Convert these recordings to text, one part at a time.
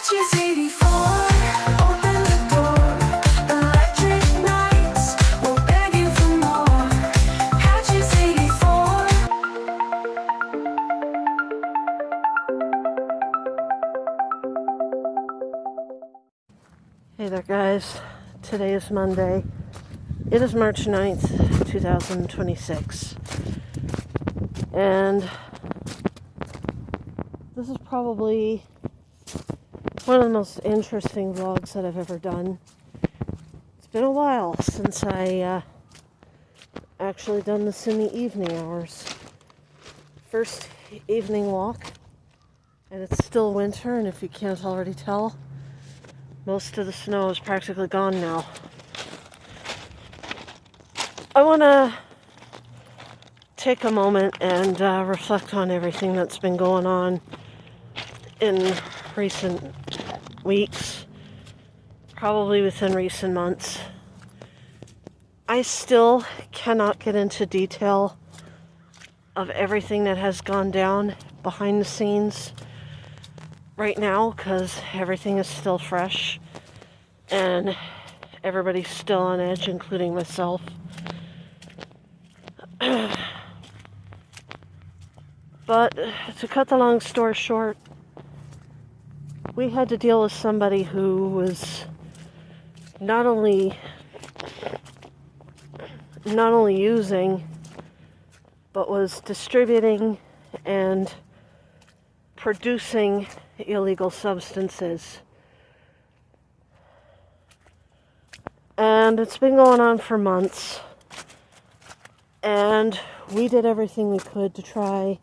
Hatches 84, open the door. Electric nights, we're begging for more. Hatches 84. Hey there guys, today is Monday. It is March 9th, 2026. And this is probably one of the most interesting vlogs that I've ever done. It's been a while since I actually done this in the evening hours. First evening walk, and it's still winter, and if you can't already tell, most of the snow is practically gone now. I want to take a moment and reflect on everything that's been going on in recent weeks, probably within recent months. I still cannot get into detail of everything that has gone down behind the scenes right now because everything is still fresh and everybody's still on edge, including myself. But to cut the long story short, we had to deal with somebody who was not only using, but was distributing and producing illegal substances. And it's been going on for months. And we did everything we could to try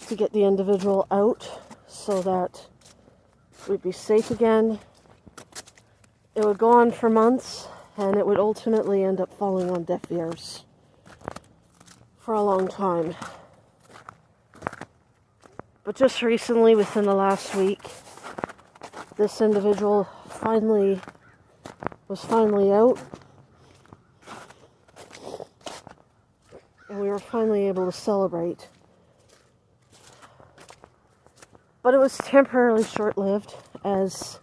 to get the individual out so that we'd be safe again. It would go on for months, and it would ultimately end up falling on deaf ears for a long time. But just recently, within the last week, this individual was finally out, and we were finally able to celebrate. But it was temporarily short-lived, as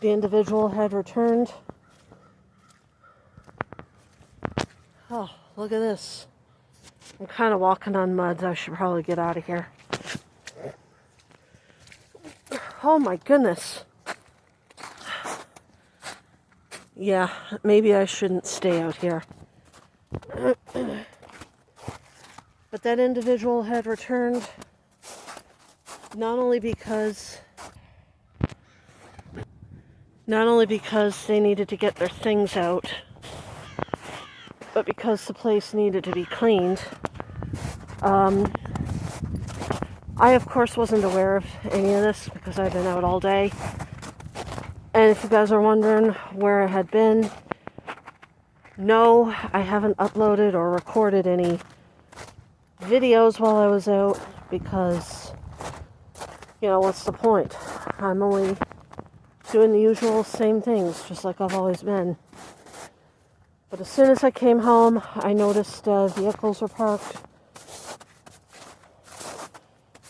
the individual had returned. Oh, look at this. I'm kind of walking on mud. I should probably get out of here. Oh my goodness. Yeah, maybe I shouldn't stay out here. But that individual had returned not only because they needed to get their things out, but because the place needed to be cleaned. I, of course, wasn't aware of any of this because I've been out all day. And if you guys are wondering where I had been, no, I haven't uploaded or recorded any videos while I was out because, what's the point? I'm only doing the usual same things, just like I've always been. But as soon as I came home, I noticed vehicles were parked.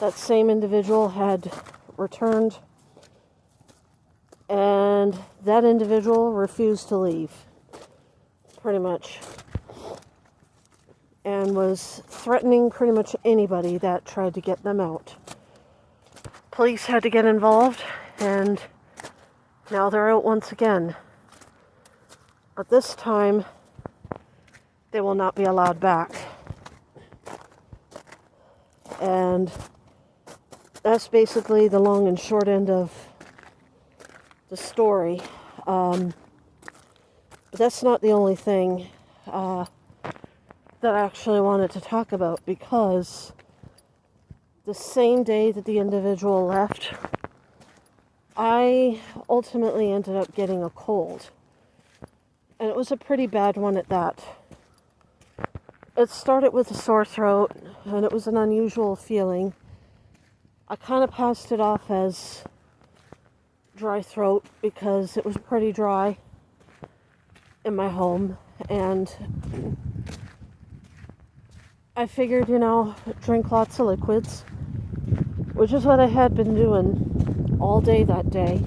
That same individual had returned, and that individual refused to leave, pretty much, and was threatening pretty much anybody that tried to get them out. Police had to get involved, and now they're out once again. But this time, they will not be allowed back. And that's basically the long and short end of the story. But that's not the only thing that I actually wanted to talk about, because the same day that the individual left, I ultimately ended up getting a cold. And it was a pretty bad one at that. It started with a sore throat, and it was an unusual feeling. I kind of passed it off as dry throat because it was pretty dry in my home, and I figured, drink lots of liquids, which is what I had been doing. all day that day.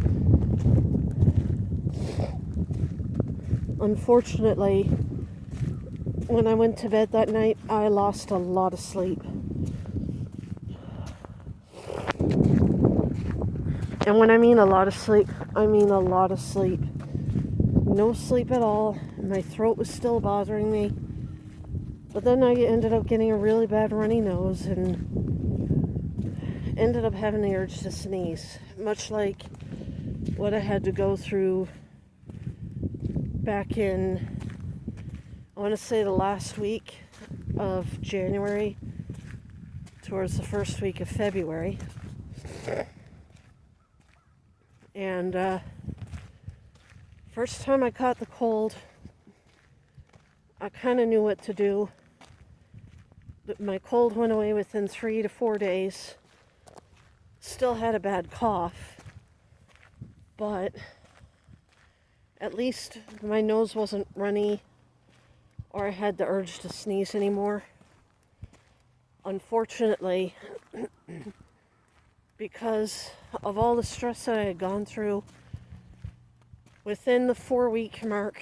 Unfortunately, when I went to bed that night, I lost a lot of sleep. And when I mean a lot of sleep, I mean a lot of sleep. No sleep at all. My throat was still bothering me. But then I ended up getting a really bad runny nose and ended up having the urge to sneeze. Much like what I had to go through back in, I want to say the last week of January towards the first week of February. And first time I caught the cold, I kind of knew what to do. But my cold went away within 3 to 4 days. Still had a bad cough, but at least my nose wasn't runny or I had the urge to sneeze anymore. Unfortunately, because of all the stress that I had gone through, within the 4-week mark,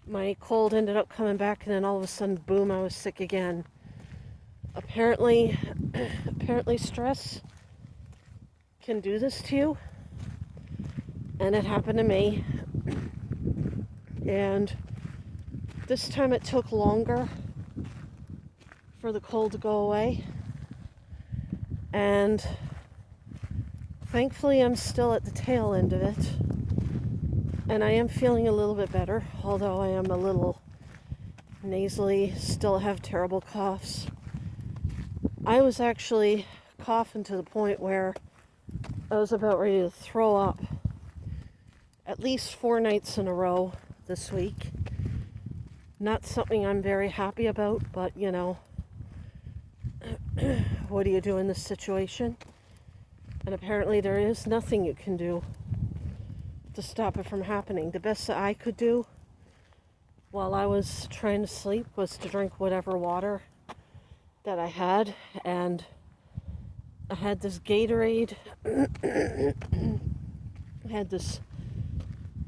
my cold ended up coming back, and then all of a sudden, boom, I was sick again. Apparently stress can do this to you, and it happened to me. And this time it took longer for the cold to go away, and thankfully I'm still at the tail end of it, and I am feeling a little bit better, although I am a little nasally, still have terrible coughs. I was actually coughing to the point where I was about ready to throw up at least 4 nights in a row this week. Not something I'm very happy about, but you know, what do you do in this situation? And apparently there is nothing you can do to stop it from happening. The best that I could do while I was trying to sleep was to drink whatever water that I had, and I had this Gatorade, I had this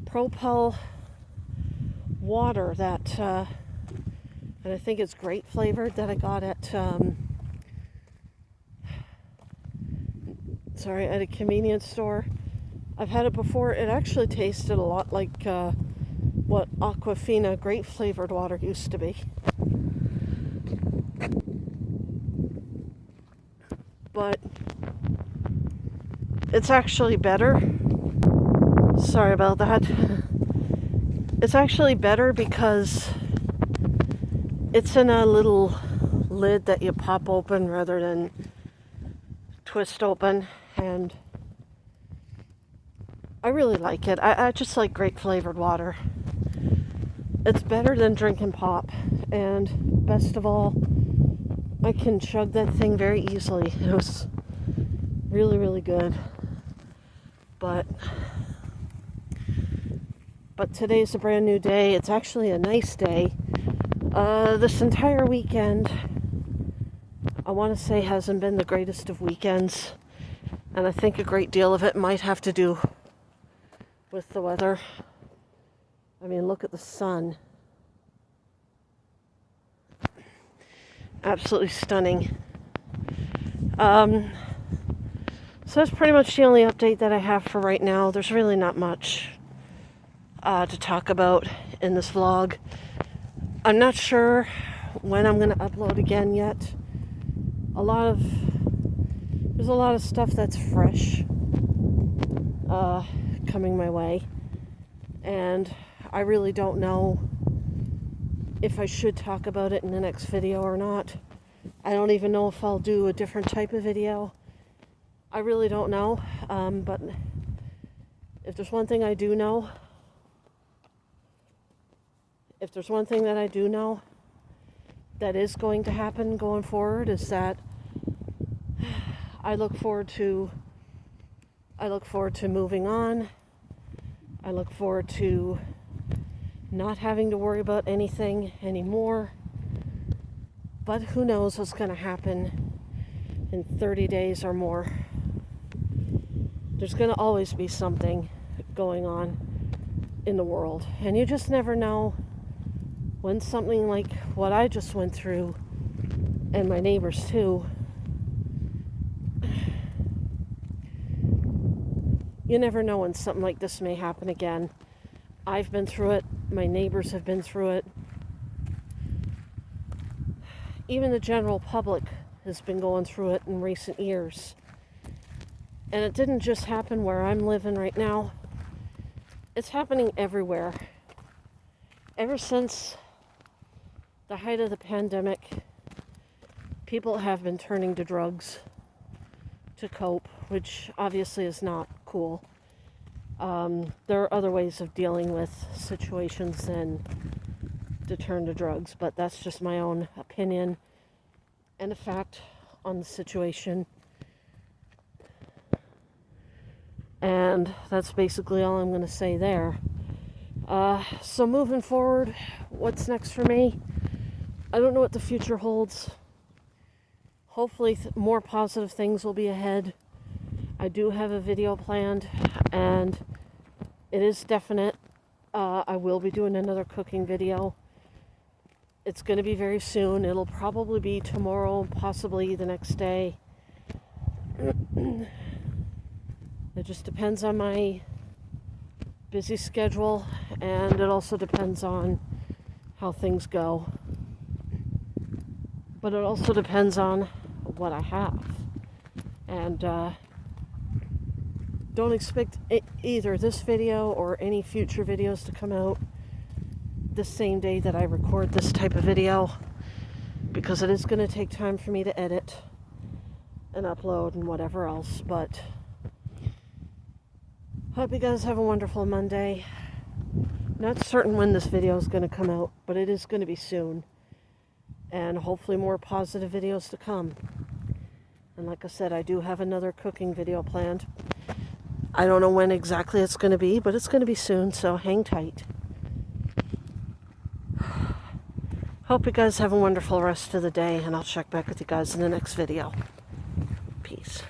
Propel water that, and I think it's grape flavored, that I got at, at a convenience store. I've had it before. It actually tasted a lot like what Aquafina grape flavored water used to be. But it's actually better. Sorry about that. It's actually better because it's in a little lid that you pop open rather than twist open, and I really like it. I just like grape flavored water. It's better than drinking pop, and best of all, I can chug that thing very easily. It was really, really good. But today's a brand new day. It's actually a nice day. This entire weekend, I want to say, hasn't been the greatest of weekends. And I think a great deal of it might have to do with the weather. I mean, look at the sun. Absolutely stunning. So that's pretty much the only update that I have for right now. There's really not much to talk about in this vlog. I'm not sure when I'm going to upload again yet. There's a lot of stuff that's fresh coming my way, and I really don't know if I should talk about it in the next video or not. I don't even know if I'll do a different type of video. I really don't know, but if there's one thing I do know, that is going to happen going forward, is that I look forward to moving on. I look forward to not having to worry about anything anymore. But who knows what's going to happen in 30 days or more. There's going to always be something going on in the world. And you just never know when something like what I just went through, and my neighbors too, you never know when something like this may happen again. I've been through it. My neighbors have been through it. Even the general public has been going through it in recent years. And it didn't just happen where I'm living right now. It's happening everywhere. Ever since the height of the pandemic, people have been turning to drugs to cope, which obviously is not cool. There are other ways of dealing with situations than to turn to drugs, but that's just my own opinion and a fact on the situation. And that's basically all I'm going to say there. So moving forward, what's next for me? I don't know what the future holds. Hopefully more positive things will be ahead. I do have a video planned, and it is definite. I will be doing another cooking video. It's going to be very soon. It'll probably be tomorrow, possibly the next day. It just depends on my busy schedule, and it also depends on how things go. But it also depends on what I have. And don't expect either this video or any future videos to come out the same day that I record this type of video, because it is going to take time for me to edit and upload and whatever else. But hope you guys have a wonderful Monday. Not certain when this video is going to come out, but it is going to be soon. And hopefully more positive videos to come. And like I said, I do have another cooking video planned. I don't know when exactly it's going to be, but it's going to be soon, so hang tight. Hope you guys have a wonderful rest of the day, and I'll check back with you guys in the next video. Peace.